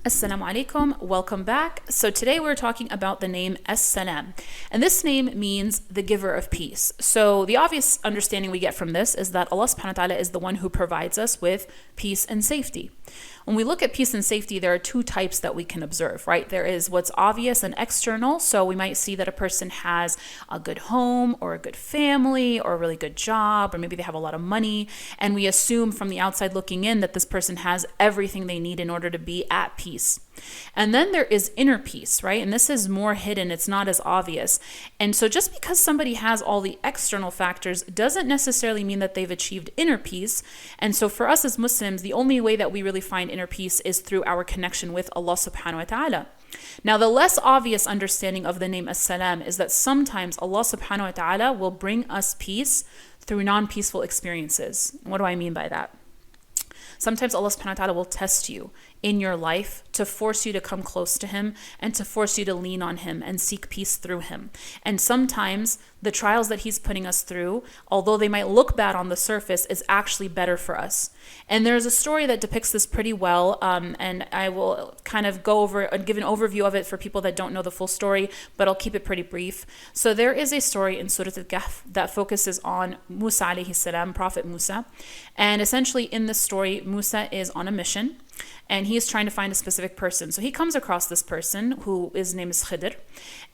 As-Salam, welcome back. So today we're talking about the name As-Salam. And this name means the giver of peace. So the obvious understanding we get from this is that Allah subhanahu wa ta'ala is the one who provides us with peace and safety. When we look at peace and safety, there are two types that we can observe, right? There is what's obvious and external. So we might see that a person has a good home or a good family or a really good job, or maybe they have a lot of money. And we assume from the outside looking in that this person has everything they need in order to be at peace. And then there is inner peace, right? And this is more hidden. It's not as obvious. And so just because somebody has all the external factors doesn't necessarily mean that they've achieved inner peace. And so for us as Muslims, the only way that we really find inner peace is through our connection with Allah subhanahu wa ta'ala. Now, the less obvious understanding of the name As-Salam is that sometimes Allah subhanahu wa ta'ala will bring us peace through non-peaceful experiences. What do I mean by that? Sometimes Allah subhanahu wa ta'ala will test you in your life to force you to come close to Him and to force you to lean on Him and seek peace through Him. And sometimes the trials that He's putting us through, although they might look bad on the surface, is actually better for us. And there's a story that depicts this pretty well, and I will kind of go over and give an overview of it for people that don't know the full story, but I'll keep it pretty brief. So there is a story in Surah Al-Kahf that focuses on Musa alayhi salam, Prophet Musa. And essentially in this story, Musa is on a mission, and he is trying to find a specific person. So he comes across this person his name is Khidr,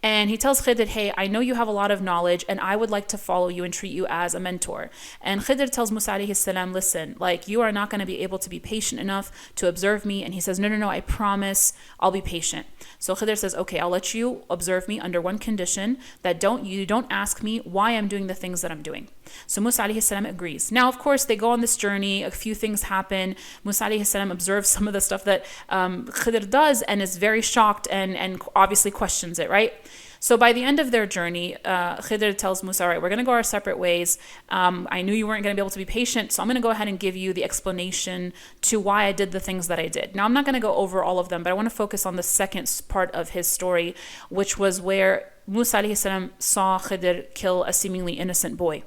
and he tells Khidr, hey, I know you have a lot of knowledge and I would like to follow you and treat you as a mentor. And Khidr tells Musa alayhi salam, listen, like, you are not going to be able to be patient enough to observe me. And he says, no, I promise I'll be patient. So Khidr says, okay, I'll let you observe me under one condition, that you don't ask me why I'm doing the things that I'm doing. So Musa alayhi salam agrees. Now, of course, they go on this journey. A few things happen. Musa alayhi salam observes some of the stuff that Khidr does and is very shocked and obviously questions it, right? So by the end of their journey, Khidr tells Musa, all right, we're going to go our separate ways. I knew you weren't going to be able to be patient, so I'm going to go ahead and give you the explanation to why I did the things that I did. Now, I'm not going to go over all of them, but I want to focus on the second part of his story, which was where Musa alayhi salam saw Khidr kill a seemingly innocent boy.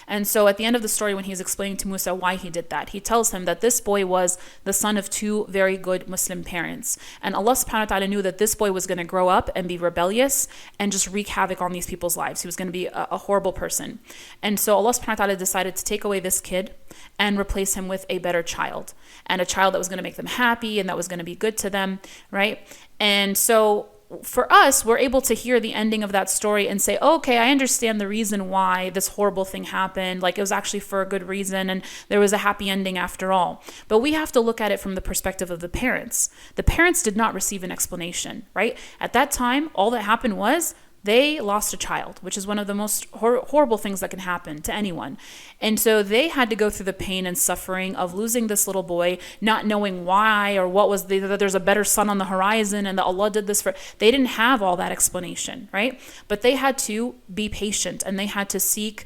And so at the end of the story, when he's explaining to Musa why he did that, he tells him that this boy was the son of two very good Muslim parents. And Allah subhanahu wa ta'ala knew that this boy was going to grow up and be rebellious and just wreak havoc on these people's lives. He was going to be a horrible person. And so Allah subhanahu wa ta'ala decided to take away this kid and replace him with a better child, and a child that was going to make them happy and that was going to be good to them, right? And so for us, we're able to hear the ending of that story and say, oh, okay, I understand the reason why this horrible thing happened. Like, it was actually for a good reason and there was a happy ending after all. But we have to look at it from the perspective of the parents. The parents did not receive an explanation, right? At that time, all that happened was they lost a child, which is one of the most horrible things that can happen to anyone. And so they had to go through the pain and suffering of losing this little boy, not knowing why or what was that there's a better son on the horizon and that Allah did this for. They didn't have all that explanation, right? But they had to be patient and they had to seek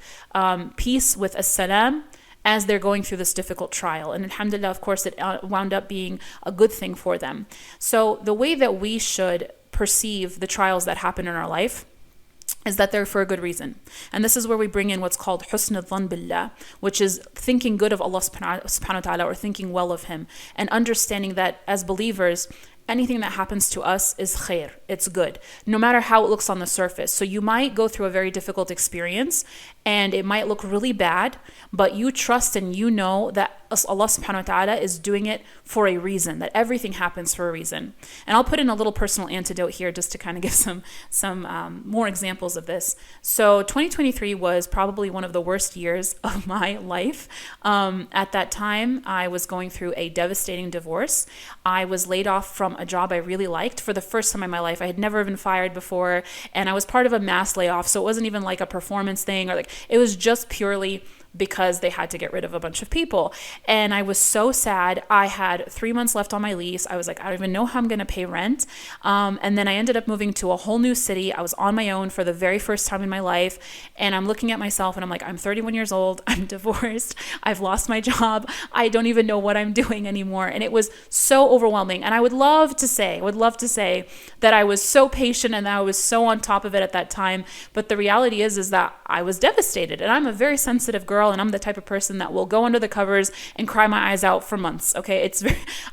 peace with As-Salam as they're going through this difficult trial. And alhamdulillah, of course, it wound up being a good thing for them. So the way that we should perceive the trials that happen in our life is that they're for a good reason. And this is where we bring in what's called husn al-dhan billah, which is thinking good of Allah subhanahu wa ta'ala, or thinking well of Him, and understanding that as believers, anything that happens to us is khair, it's good, no matter how it looks on the surface. So you might go through a very difficult experience and it might look really bad, but you trust and you know that Allah subhanahu wa ta'ala is doing it for a reason, that everything happens for a reason. And I'll put in a little personal antidote here just to kind of give some more examples of this. So 2023 was probably one of the worst years of my life. At that time, I was going through a devastating divorce. I was laid off from a job I really liked for the first time in my life. I had never been fired before, and I was part of a mass layoff, so it wasn't even like a performance thing, or like, it was just purely because they had to get rid of a bunch of people. And I was so sad. I had 3 months left on my lease. I was like, I don't even know how I'm going to pay rent. And then I ended up moving to a whole new city. I was on my own for the very first time in my life. And I'm looking at myself and I'm like, I'm 31 years old. I'm divorced. I've lost my job. I don't even know what I'm doing anymore. And it was so overwhelming. And I would love to say that I was so patient and that I was so on top of it at that time. But the reality is that I was devastated. And I'm a very sensitive girl. well, and I'm the type of person that will go under the covers and cry my eyes out for months. Okay,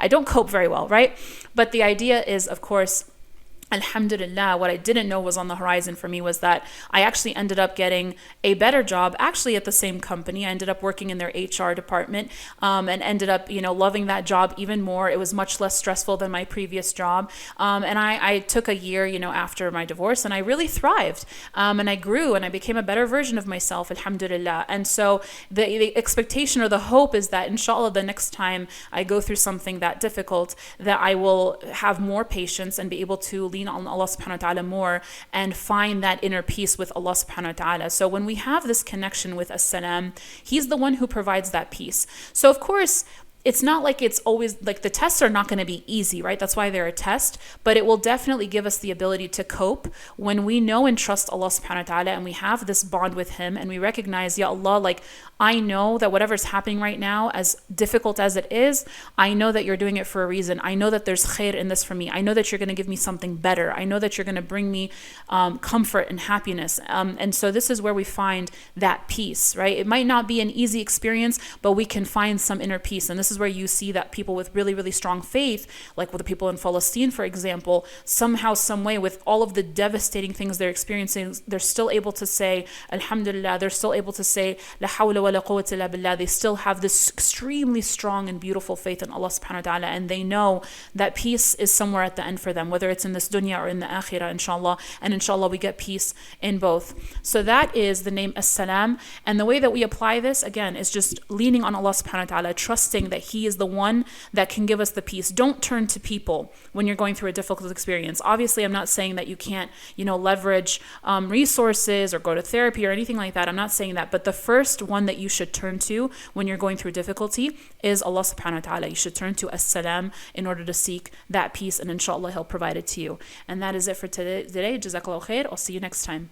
I don't cope very well, right? But the idea is, of course, Alhamdulillah, what I didn't know was on the horizon for me was that I actually ended up getting a better job actually at the same company. I ended up working in their HR department, and ended up, loving that job even more. It was much less stressful than my previous job. And I took a year, after my divorce, and I really thrived. And I grew and I became a better version of myself, alhamdulillah. And so the expectation or the hope is that insha'Allah the next time I go through something that difficult, that I will have more patience and be able to lean on Allah subhanahu wa ta'ala more and find that inner peace with Allah subhanahu wa ta'ala. So when we have this connection with As-Salam, He's the one who provides that peace. So of course, it's not like it's always like the tests are not going to be easy, right? That's why they're a test, but it will definitely give us the ability to cope when we know and trust Allah subhanahu wa ta'ala and we have this bond with Him and we recognize, Ya Allah, like I know that whatever's happening right now, as difficult as it is, I know that you're doing it for a reason. I know that there's khair in this for me. I know that you're going to give me something better. I know that you're going to bring me comfort and happiness. And so this is where we find that peace, right? It might not be an easy experience, but we can find some inner peace. And this is where you see that people with really, really strong faith, like with the people in Palestine, for example, somehow, some way, with all of the devastating things they're experiencing, they're still able to say, Alhamdulillah, they're still able to say, La hawla wa la quwwata illa billah. They still have this extremely strong and beautiful faith in Allah subhanahu wa ta'ala, and they know that peace is somewhere at the end for them, whether it's in this dunya or in the akhirah, inshallah. And inshallah, we get peace in both. So that is the name As-Salam. And the way that we apply this, again, is just leaning on Allah subhanahu wa ta'ala, trusting that He is the one that can give us the peace. Don't turn to people when you're going through a difficult experience. Obviously, I'm not saying that you can't, leverage resources or go to therapy or anything like that. I'm not saying that. But the first one that you should turn to when you're going through difficulty is Allah subhanahu wa ta'ala. You should turn to As-Salam in order to seek that peace, and inshallah He'll provide it to you. And that is it for today. Jazakallah khair. I'll see you next time.